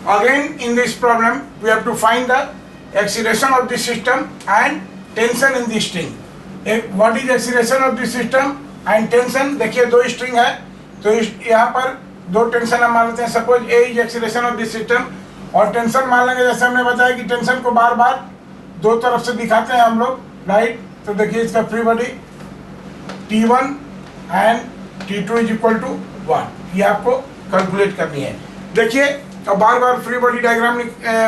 Again, in this problem, we have to find the acceleration of the system and tension in the string. What is acceleration of the system and tension? देखिए दो string है, तो यहाँ पर दो tension हम मान लेते हैं. Suppose A is acceleration of the system, और टेंशन मान लेंगे जैसे हमने बताया कि टेंशन को बार बार दो तरफ से दिखाते हैं हम लोग, राइट. तो देखिए इसका free body T1 and T2 is equal to 1. ये आपको कैलकुलेट करनी है. देखिए अब बार बार फ्री बॉडी डायग्राम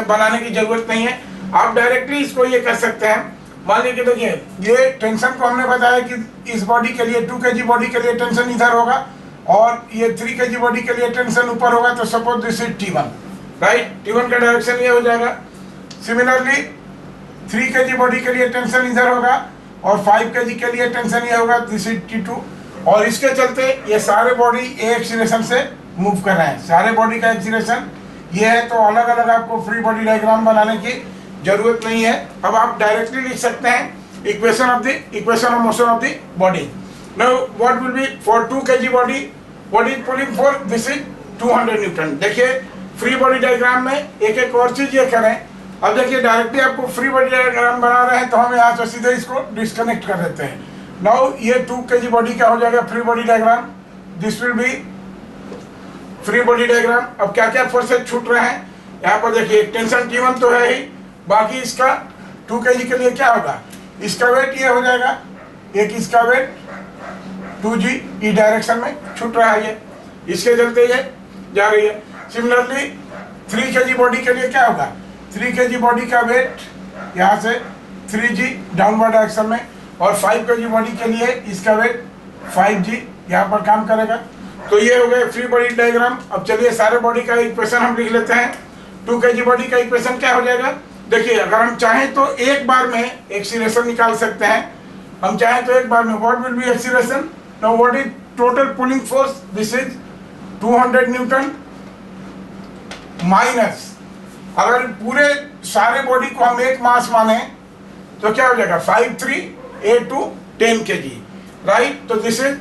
बनाने की जरूरत नहीं है, आप डायरेक्टली इसको ये कर सकते हैं. मान लीजिए देखिए ये टेंशन को हमने बताया कि इस बॉडी के लिए 2 kg बॉडी के लिए टेंशन इधर होगा और ये 3 kg बॉडी के लिए टेंशन ऊपर होगा. तो suppose this is T1, right. T1 का डायरेक्शन ये हो जाएगा. सिमिलरली 3 kg बॉडी के लिए टेंशन इधर होगा और 5 kg के लिए टेंशन ये होगा, दिस इज T2. और इसके चलते ये सारे बॉडी ए एक्सीलरेशन से मूव कर रहे हैं. सारे बॉडी का एक्सीलरेशन ये है, तो अलग अलग आपको फ्री बॉडी डायग्राम बनाने की जरूरत नहीं है. अब आप डायरेक्टली लिख सकते हैं equation of motion of the body. Now what will be for 2 kg body, what is pulling force? This is 200 Newton. देखिए फ्री बॉडी डायग्राम में एक एक और चीज ये करें. अब देखिए डायरेक्टली आपको फ्री बॉडी डायग्राम बना रहे हैं, तो हम यहाँ से सीधे इसको डिस्कनेक्ट कर देते हैं. नाउ ये 2 kg बॉडी का हो जाएगा free body diagram. This will B free body diagram. अब क्या क्या फोर्सेज छूट रहे हैं यहाँ पर देखिए. टेंशन T1 तो है ही, बाकी इसका 2 kg के लिए क्या होगा, इसका वेट ये हो जाएगा, एक इसका वेट 2g ई डायरेक्शन में छूट रहा है, ये इसके चलते ये जा रही है. सिमिलरली 3 kg बॉडी के लिए क्या होगा, 3 kg बॉडी का वेट यहाँ से 3g डाउनवर्ड डायरेक्शन में, और 5 kg बॉडी के लिए इसका वेट 5g यहाँ पर काम करेगा. तो ये हो गया फ्री बॉडी डायग्राम. अब चलिए सारे बॉडी का इक्वेशन हम लिख लेते हैं. 2 kg बॉडी का इक्वेशन क्या हो जाएगा, देखिए अगर हम चाहें तो एक बार में एक्सीलरेशन निकाल सकते हैं. हम चाहें तो एक बार में what will be acceleration. Now what is total pulling force, this is 200 Newton minus, अगर पूरे सारे बॉडी को हम एक मास माने तो क्या हो जाएगा 5 3 8 2 10 kg, राइट. तो this is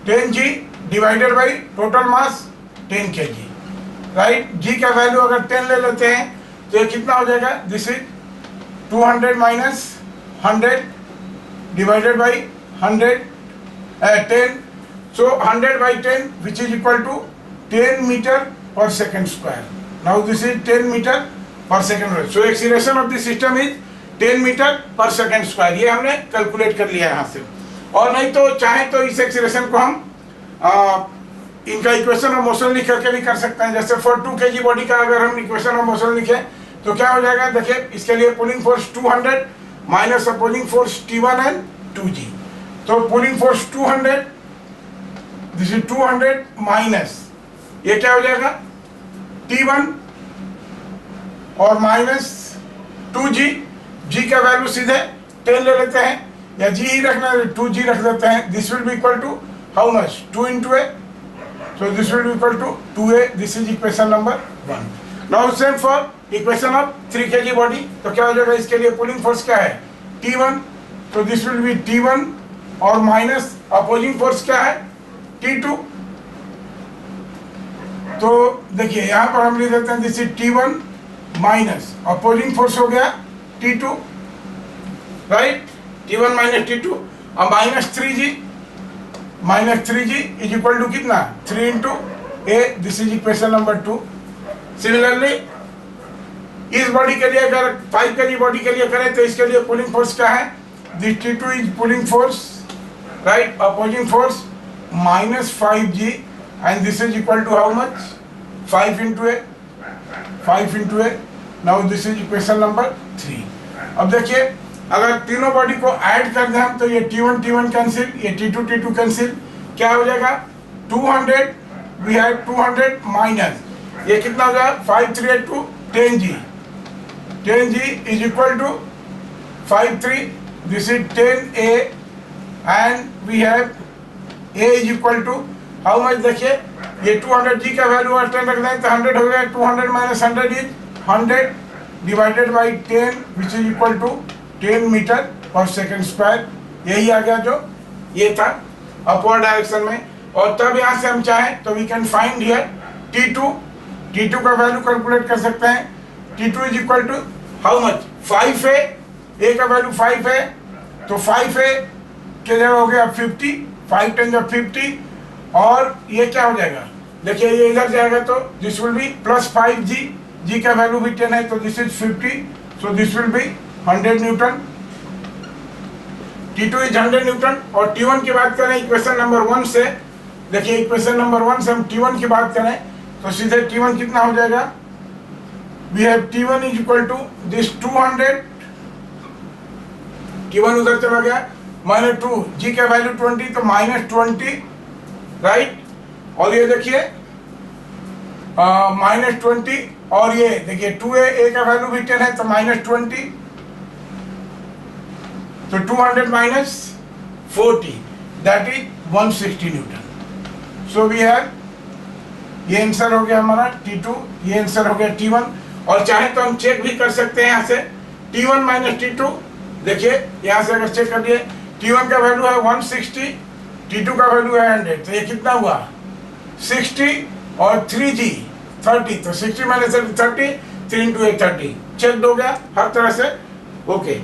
10g divided by total mass 10 kg, right. G का वैल्यू अगर 10 ले लेते हैं तो ये कितना हो जाएगा, this is 200 minus 100 divided by 10. So 100 by 10 which is equal to 10 metre per second square. Now this is 10 metre per second. So acceleration of the system is 10 metre per second square. ये हमने calculate कर लिया यहाँ से. और नहीं तो चाहे तो इस एक्सीलरेशन को हम इनका इक्वेशन ऑफ मोशन लिख करके भी कर सकते हैं. जैसे फॉर 2 kg बॉडी का अगर हम इक्वेशन ऑफ मोशन लिखे तो क्या हो जाएगा, देखिए इसके लिए pulling force 200 minus opposing force T1 and 2g. तो pulling force 200, this is 200 minus ये क्या हो जाएगा T1 और माइनस 2g. g का वैल्यू सीधे 10 ले लेते हैं, या g ही रखना है 2g रख देते हैं. This will be equal to how much, 2 into a. So this will be equal to 2a. This is equation number 1. Now same for equation of 3 kg body. तो क्या हो जाएगा, इसके लिए पुलिंग फोर्स क्या है T1. तो दिस विल बी T1 और माइनस अपोजिंग फोर्स क्या है T2. तो देखिए यहाँ पर हम लिख देते हैं this is T1 minus opposing force हो गया T2, right. T1 minus T2 और minus 3g is equal to कितना 3 into A. This is equation number 2. Similarly इस बॉडी के लिए अगर 5 kg बॉडी के लिए करें तो इसके लिए पुलिंग फोर्स क्या है, this T2 is pulling force, right. Opposing force minus 5g and this is equal to how much 5 into a. Now this is equation number 3. अब देखिए अगर तीनों बॉडी को ऐड कर दें हम तो ये T1 कैंसिल, ये T2 कैंसिल. क्या हो जाएगा 200, वी हैव 200 माइनस ये कितना हो जाएगा 5 3 8 2 10g. 10g is equal to 5 3, this is 10a and we have a is equal to how much. देखिए ये 200g का वैल्यू और 10 रख दें तो 100 हो गया. 200 minus 100 is 100 divided by 10 which is equal to 10 metre per second square. यही आ गया जो ये था अपवर्ड डायरेक्शन में. और तब यहाँ से हम चाहें तो we can find here T2 T2 का वैल्यू कैलकुलेट कर सकते हैं। T2 is equal to how much, 5 है, A का वैल्यू 5 है, तो 5 है के जगह हो गया 50, 5 10 जो 50, और ये क्या हो जाएगा, देखिए ये इधर जाएगा तो this will B plus 5G, G का वैल्यू भी 10 है तो this is 50, so this will B 100 Newton. T2 is 100 Newton. और T1 की बात करें इक्वेशन नंबर 1 से, देखिए इक्वेशन नंबर 1 से हम T1 की बात करें तो सीधे T1 कितना हो जाएगा, we have T1 is equal to this 200, T1 उधर चला गया, -2, G का वैल्यू 20 तो -20, राइट। और ये देखिए -20, और ये देखिए 2A का वैल्यू भी 10 है तो -20, तो 200 minus 40 that is 160 newton. So we have, ये आंसर हो गया हमारा T2, ये आंसर हो गया T1। और चाहे तो हम चेक भी कर सकते हैं यहाँ से, T1 माइनस T2, देखिए यहाँ से अगर चेक कर लिए, T1 का वैल्यू है 160, T2 का वैल्यू है 100, तो ये कितना हुआ 60 और 3G 30, तो 60 माइनस 30, 3 into 8 30, चेक हो गया हर तरह से, ओके।